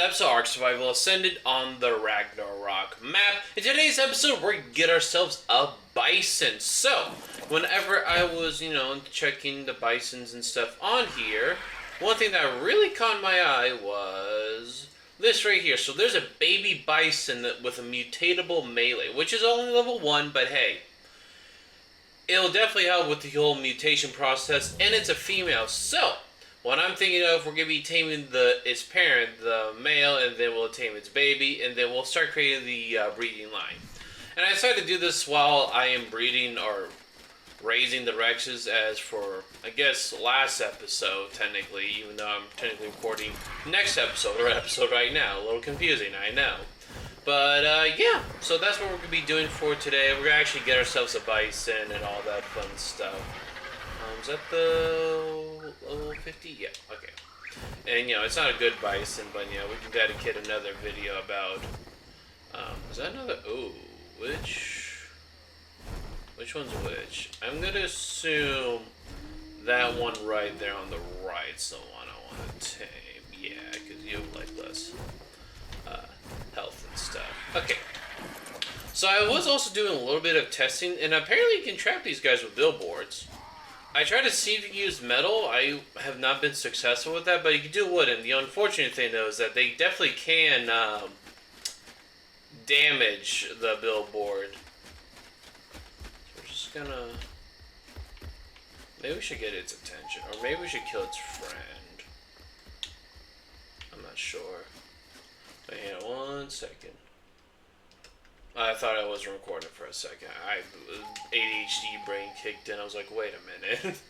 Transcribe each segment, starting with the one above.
episode of Ark Survival Ascended on the Ragnarok map. In today's episode, we're gonna get ourselves a bison. So, whenever I was, checking the bisons and stuff on here, one thing that really caught my eye was this right here. So there's a baby bison with a mutatable melee, which is only level 1, but hey, it'll definitely help with the whole mutation process, and it's a female. So, what I'm thinking of, we're going to be taming its parent, the male, and then we'll tame its baby, and then we'll start creating the breeding line. And I decided to do this while I am breeding or raising the Rexes, as for, I guess, last episode, technically, even though I'm technically recording next episode right now. A little confusing, I know. But, yeah, so that's what we're going to be doing for today. We're going to actually get ourselves a bison and all that fun stuff. Is that the level 50? Yeah, okay. And, it's not a good bison, but, we can dedicate another video about, is that another, which one's which? I'm going to assume that one right there on the right's the one I want to tame. Yeah, because you have, like, less, health and stuff. Okay. So I was also doing a little bit of testing, and apparently you can trap these guys with billboards. I tried to see if you can use metal. I have not been successful with that, but you can do wood. And the unfortunate thing, though, is that they definitely can damage the billboard. So we're just gonna... Maybe we should get its attention, or maybe we should kill its friend. I'm not sure. But hang on 1 second. I thought I wasn't recording for a second. ADHD brain kicked in. I was like, wait a minute.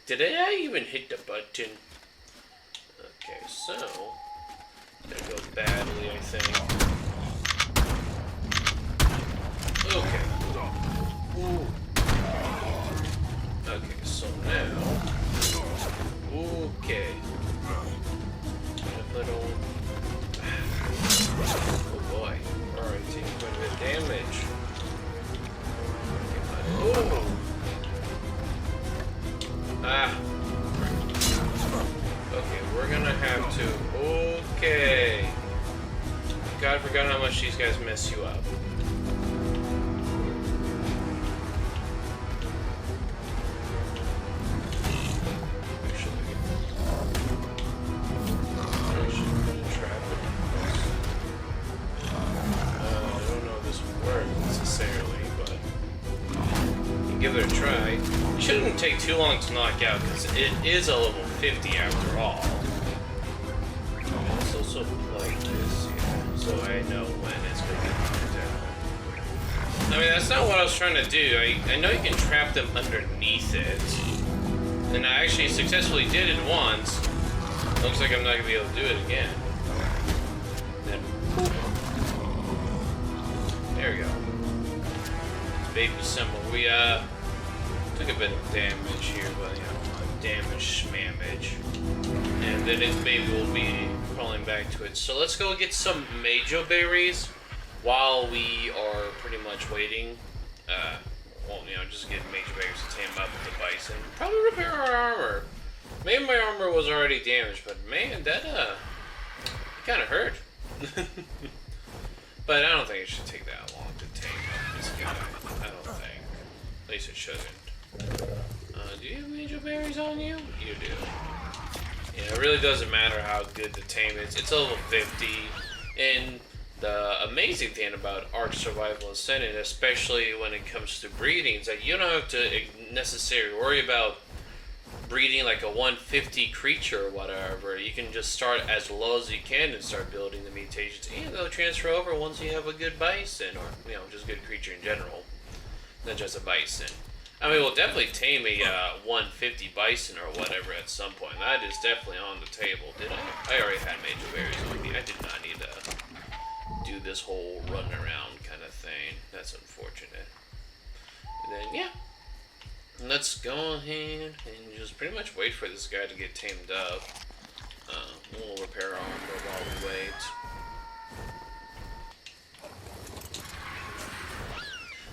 Did I even hit the button? Okay, so... That goes badly, I think. Okay. Ooh. Okay, so now... Okay. If I don't... Oh boy. Alright, taking quite a bit of damage. Oh! Ah! Okay, we're gonna have to... Okay! God, I forgot how much these guys mess you up. Give it a try. It shouldn't take too long to knock out because it is a level 50 after all. It's also like this, yeah, so I know when it's going to get knocked out. I mean, that's not what I was trying to do. I know you can trap them underneath it. And I actually successfully did it once. Looks like I'm not going to be able to do it again. Then, there we go. Baby symbol. We took a bit of damage here, but damage smammage. And then its baby will be crawling back to it. So let's go get some Majo berries while we are pretty much waiting. Just get Majo berries to tame up with the bison. Probably repair our armor. Maybe my armor was already damaged, but man, that kind of hurt. But I don't think it should take that long to tame up this guy. I don't think. At least it shouldn't. Do you have Majo berries on you? You do. Yeah, it really doesn't matter how good the tame is. It's level 50. And the amazing thing about Ark Survival Ascended, especially when it comes to breeding, is that you don't have to necessarily worry about breeding like a 150 creature or whatever. You can just start as low as you can and start building the mutations, and they'll transfer over once you have a good bison, or just good creature in general, not just a bison. I mean, we'll definitely tame a 150 bison or whatever at some point. That is definitely on the table. Did I? I already had Majo berries on me. I did not need to do this whole run around kind of thing. That's unfortunate. And then yeah. Let's go ahead and just pretty much wait for this guy to get tamed up. We'll repair our armor while we wait.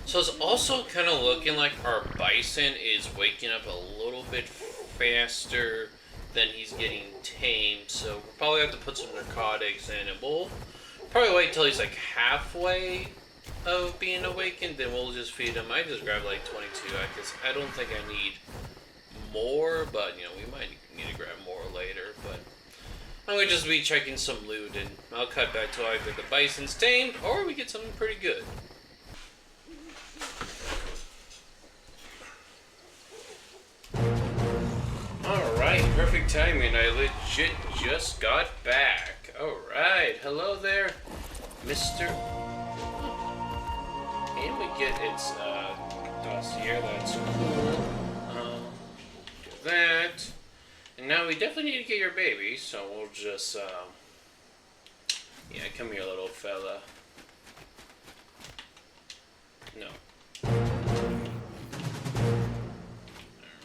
So it's also kind of looking like our bison is waking up a little bit faster then he's getting tamed. So we'll probably have to put some narcotics in, and we'll probably wait till he's like halfway of being awakened, then we'll just feed him. I just grabbed like 22, because I don't think I need more, but you know, we might need to grab more later. But I'm gonna just be checking some loot, and I'll cut back to either the bison's tamed or we get something pretty good. Alright, perfect timing. I legit just got back. Alright, hello there, Mr. And we get its dossier, that's cool. Do that. And now we definitely need to get your baby, so we'll just, yeah, come here, little fella. No.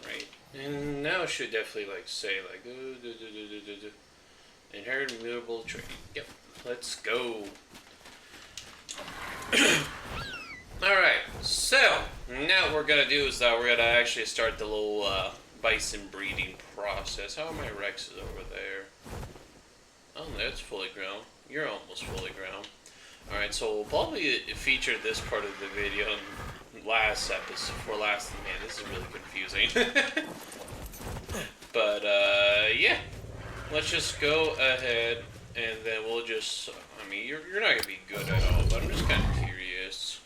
Alright. And now it should definitely, like, say, like, inherit mutable trait. Yep. Let's go. Alright, so now what we're gonna do is that we're gonna actually start the little bison breeding process. How are my Rexes over there? Oh, that's fully grown. You're almost fully grown. Alright, so we'll probably feature this part of the video in last episode. For last, man, this is really confusing. But yeah, let's just go ahead and then we'll just. I mean, you're not gonna be good at all, but I'm just kind of curious.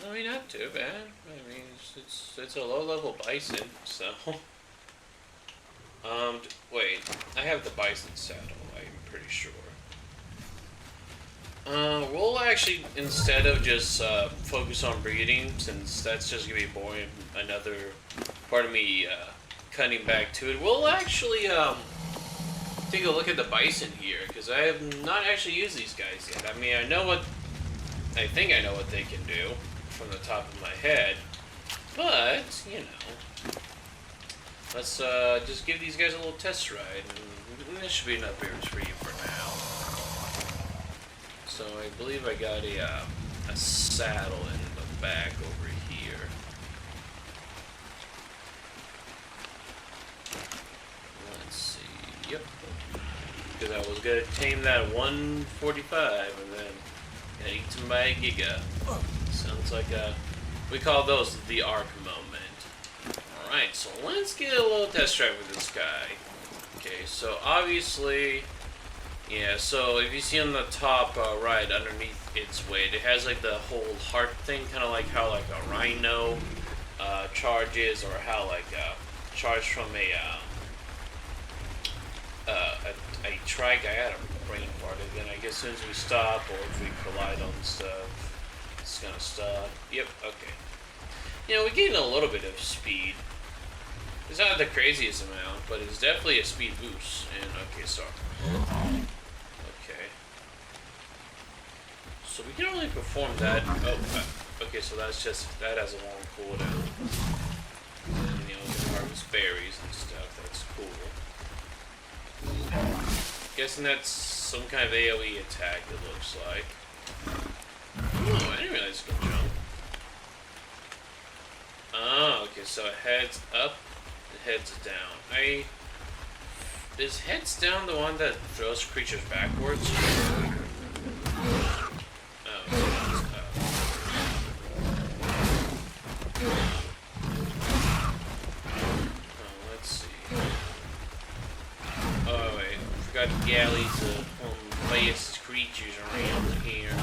I mean, not too bad. I mean, it's a low-level bison, so. Wait, I have the bison saddle, I'm pretty sure. We'll actually, instead of just focus on breeding, since that's just gonna be boring, another part of me cutting back to it, we'll actually take a look at the bison here, because I have not actually used these guys yet. I mean, I think I know what they can do from the top of my head, but, you know, let's just give these guys a little test ride, and this should be enough beers for you for now. So I believe I got a saddle in the back over here. Let's see, yep, because I was going to tame that 145 and then get eaten by a giga. Sounds like we call those the arc moment. Alright, so let's get a little test drive with this guy. Okay, so obviously, yeah, so if you see on the top right underneath its weight, it has like the whole heart thing, kind of like how like a rhino charges, or how like charge from a trike. I had a brain fart again. I guess as soon as we stop, or if we collide on stuff, it's gonna stop. Yep, okay. You know, we gained a little bit of speed. It's not the craziest amount, but it's definitely a speed boost. And okay, so okay, so we can only perform that. Oh, okay, so that's just that has a long cooldown. And, you know, we can harvest berries and stuff. That's cool. Guessing that's some kind of AoE attack. It looks like. Oh, I didn't realize it could jump. Oh, okay, so it heads up, it heads down. Is heads down the one that throws creatures backwards? Oh, let's see. Oh, wait, I forgot galleys of highest creatures around here.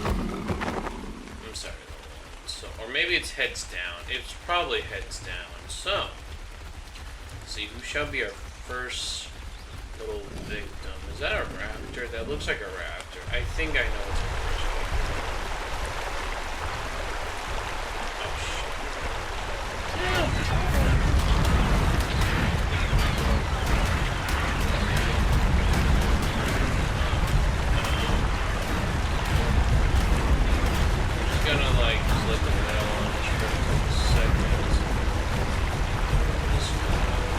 I'm sorry. So, or maybe it's heads down. It's probably heads down. So, let's see, who shall be our first little victim? Is that a raptor? That looks like a raptor. I think I know what's a gonna like flip the mail on this for a second. Just turn around.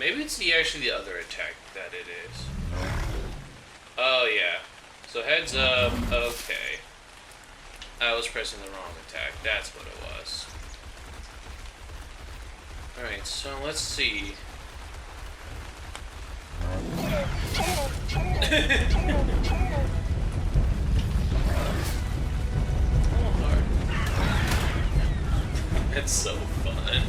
Maybe it's actually the other attack that it is. Oh, yeah. So heads up. Okay. I was pressing the wrong attack. That's what it was. Alright, so let's see. It's so fun.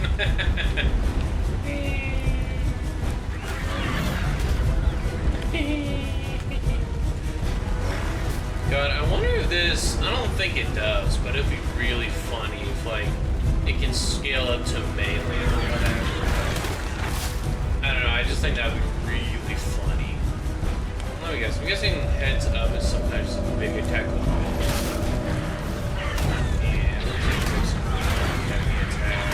God, I wonder if this... I don't think it does, but it'd be really funny if, like, it can scale up to melee or whatever. I don't know, I just think that would be really funny. Let me guess. I'm guessing heads up is sometimes a big attack. Yeah, it looks like it takes some heavy attack.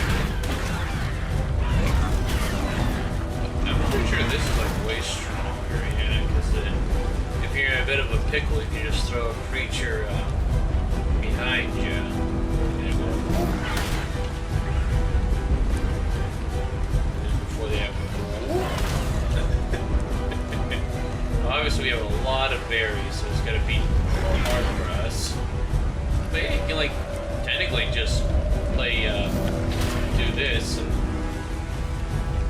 I'm pretty sure this is, like, way stronger, yeah, because then... if you're in a bit of a pickle, you can just throw a creature behind you. Before they have... Obviously, we have a lot of berries, so it's gonna be hard for us. But yeah, you can, like, technically just play, do this, and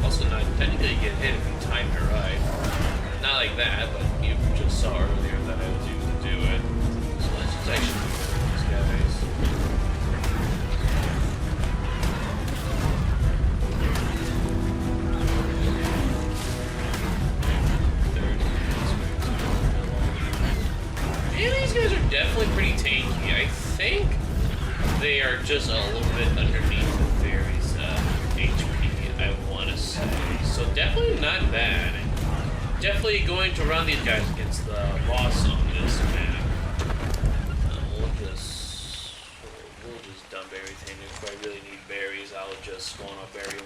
also not technically get hit if you time it right. Not like that, but you just saw earlier that I was able to do it. So let's just actually do these guys. Yeah, these guys are definitely pretty tanky. I think they are just a little bit underneath the fairy's HP, I want to say. So definitely not bad. Definitely going to run these guys against the boss on this map. We'll just dump everything. If I really need berries, I'll just go on a berry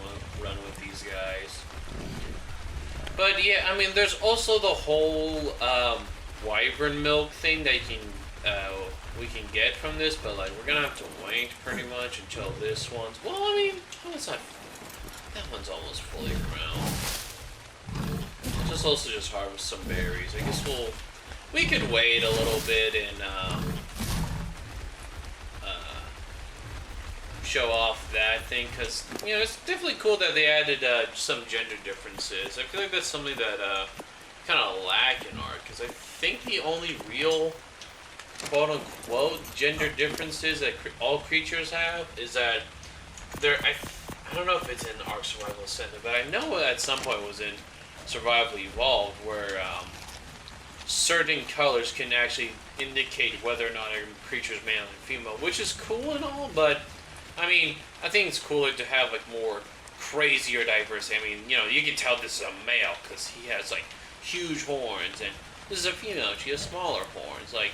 run with these guys. But yeah, I mean, there's also the whole wyvern milk thing that we can get from this, but like we're gonna have to wait pretty much until this one's. Well, I mean, it's not. That one's almost fully ground. Just also just harvest some berries. I guess we could wait a little bit and show off that thing, because you know it's definitely cool that they added some gender differences. I feel like that's something that kind of lack in art, because I think the only real quote unquote gender differences that all creatures have is that I don't know if it's in Ark Survival Center, but I know at some point it was in Survival Evolved, where certain colors can actually indicate whether or not a creature is male and female, which is cool and all, but I mean, I think it's cooler to have like more crazier diversity. I mean, you know, you can tell this is a male because he has like huge horns, and this is a female, she has smaller horns. Like,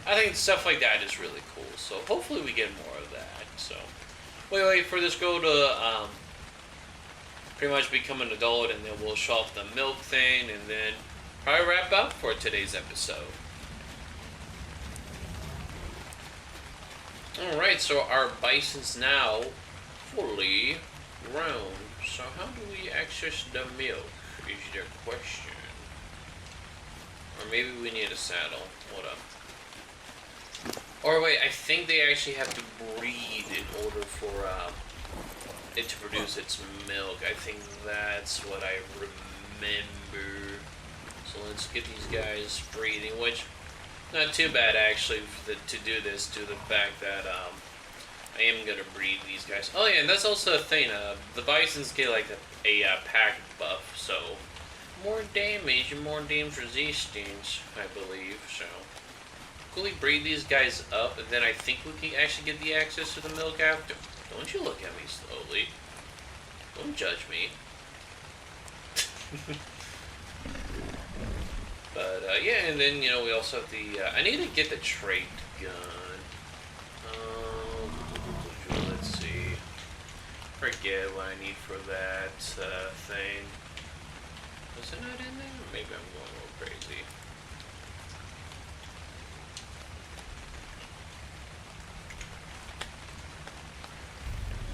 I think stuff like that is really cool. So hopefully we get more of that. So wait for this girl to pretty much become an adult, and then we'll show off the milk thing, and then probably wrap up for today's episode. Alright, so our bison's now fully grown. So how do we access the milk is the question. Or maybe we need a saddle. Hold up. Or wait, I think they actually have to breed in order for it to produce its milk. I think that's what I remember. So let's get these guys breeding, which not too bad actually to do this, due to the fact that I am gonna breed these guys. Oh yeah, and that's also a thing. The bisons get like a pack buff, so more damage and more damage resistance, I believe. So quickly breed these guys up, and then I think we can actually get the access to the milk after. Don't you look at me slowly. Don't judge me. But yeah, and then you know we also have the. I need to get the trait gun. Let's see. Forget what I need for that thing. Was it not in there? Maybe I'm going a little crazy.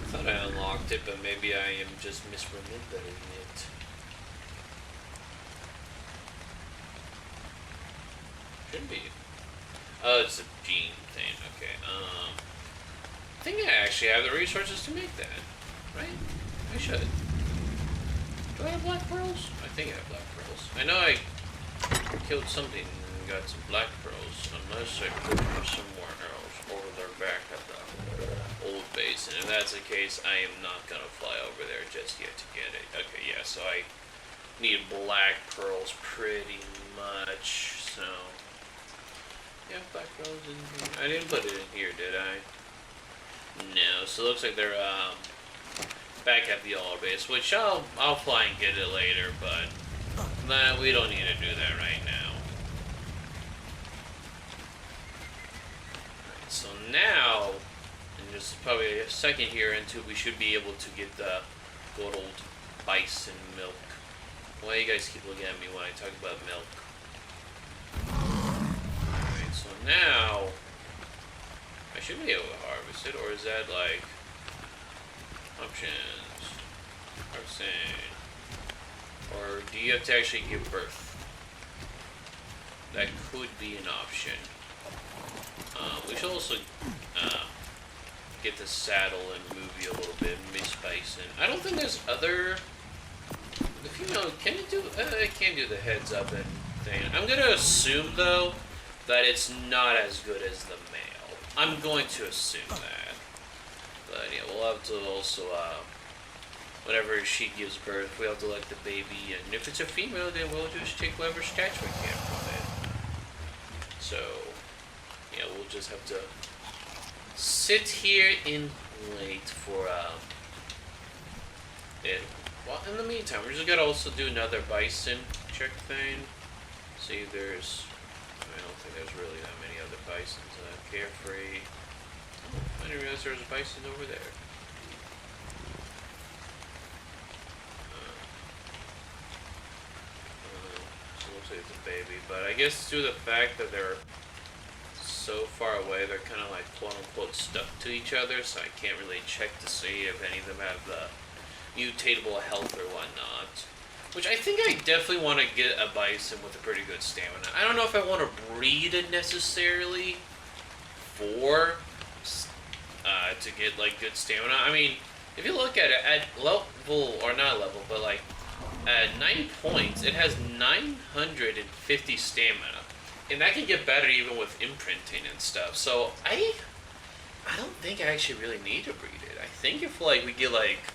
I thought I unlocked it, but maybe I am just misremembering it. should be. Oh, it's a gene thing. Okay. I think I actually have the resources to make that. Right? I should. Do I have black pearls? I think I have black pearls. I know I killed something and got some black pearls, unless I put them somewhere else over there back at the old base. And if that's the case, I am not gonna fly over there just yet to get it. Okay, yeah, so I need black pearls pretty much, so... Yeah, black pearls in here. I didn't put it in here, did I? No, so it looks like they're, back at the yellow base, which I'll fly and get it later, but nah, we don't need to do that right now. Alright, so now, and just probably a second here into it, we should be able to get the good old bison milk. Why you guys keep looking at me when I talk about milk? Alright, so now I should be able to harvest it, or is that like options? Harvesting. Or do you have to actually give birth? That could be an option. We should also get the saddle and move you a little bit, Miss Bison. I don't think there's other... The female, can it do... it can't do the heads up and thing. I'm gonna assume, though, that it's not as good as the male. I'm going to assume that. But yeah, we'll have to also, whenever she gives birth, we have to let the baby, and if it's a female, then we'll just take whatever stats we can from it. So, yeah, we'll just have to sit here and wait for, it. Well, in the meantime, we're just gonna also do another bison check thing. See if there's, I don't think there's really that many other bisons. Carefree. I didn't realize there was a bison over there. So it looks like it's a baby, but I guess due to the fact that they're so far away, they're kind of like quote-unquote stuck to each other, so I can't really check to see if any of them have the mutatable health or whatnot. Which I think I definitely want to get a bison with a pretty good stamina. I don't know if I want to breed it necessarily for to get like good stamina. I mean, if you look at it at level, or not level, but like at 9 points, it has 950 stamina, and that can get better even with imprinting and stuff. So I don't think I actually really need to breed it. I think if like we get like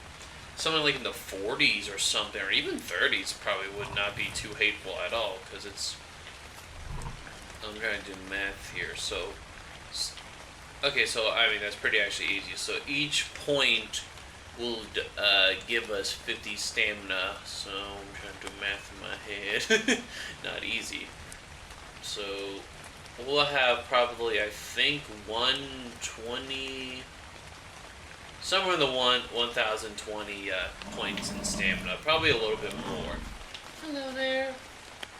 something like in the 40s or something, or even 30s, probably would not be too hateful at all, because it's... I'm trying to do math here, so... Okay, so, I mean, that's pretty actually easy. So each point will give us 50 stamina, so I'm trying to do math in my head. Not easy. So, we'll have probably, I think, 120... Somewhere in the 1,020 points in stamina. Probably a little bit more. Hello there.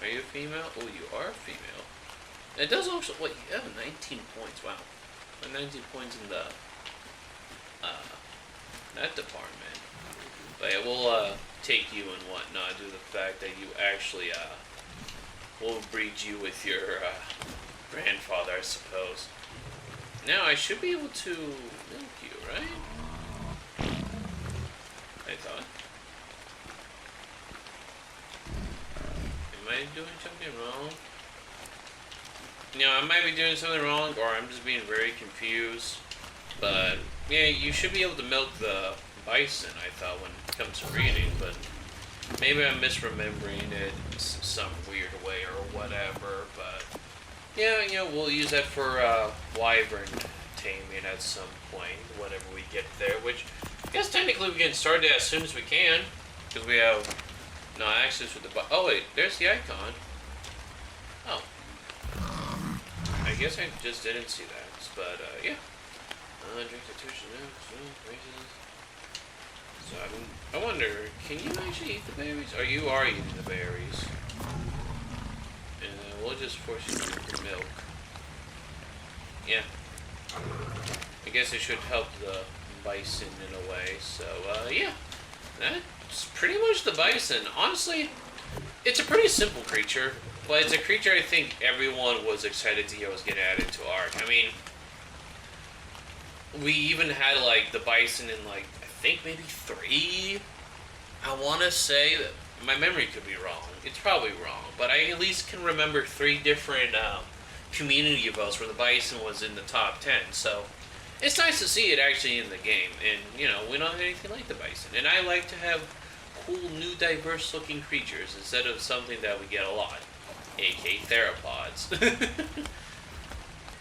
Are you a female? Oh, you are a female. It does also... Wait, you have 19 points. Wow. 19 points in the... that department. But yeah, we'll take you and whatnot due to the fact that you actually... we'll breed you with your grandfather, I suppose. Now, I should be able to milk you, right? I thought. Am I doing something wrong? You know, I might be doing something wrong, or I'm just being very confused. But, yeah, you should be able to milk the bison, I thought, when it comes to breeding, but maybe I'm misremembering it some weird way or whatever, but yeah, you know, we'll use that for wyvern taming at some point, whenever we get there, which I guess technically we can start it as soon as we can, because we have no access with the... Oh wait, there's the icon. Oh. I guess I just didn't see that, but yeah. Drink the tuition So I wonder, can you actually eat the berries? Or you are eating the berries. And we'll just force you to drink the milk. Yeah. I guess it should help the bison in a way. So, yeah. That's pretty much the bison. Honestly, it's a pretty simple creature. Well, it's a creature I think everyone was excited to hear was getting added to Ark. I mean, we even had like the bison in like I think maybe 3. I want to say that my memory could be wrong. It's probably wrong, but I at least can remember 3 different community votes where the bison was in the top 10. So it's nice to see it actually in the game, and you know we don't have anything like the bison, and I like to have cool, new, diverse-looking creatures instead of something that we get a lot, aka theropods.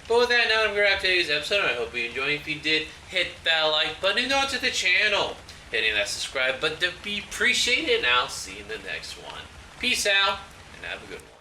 But with that, now I'm going to wrap today's episode. I hope you enjoyed. If you did, hit that like button and go to the channel. Hitting that subscribe button to be appreciated, and I'll see you in the next one. Peace out, and have a good one.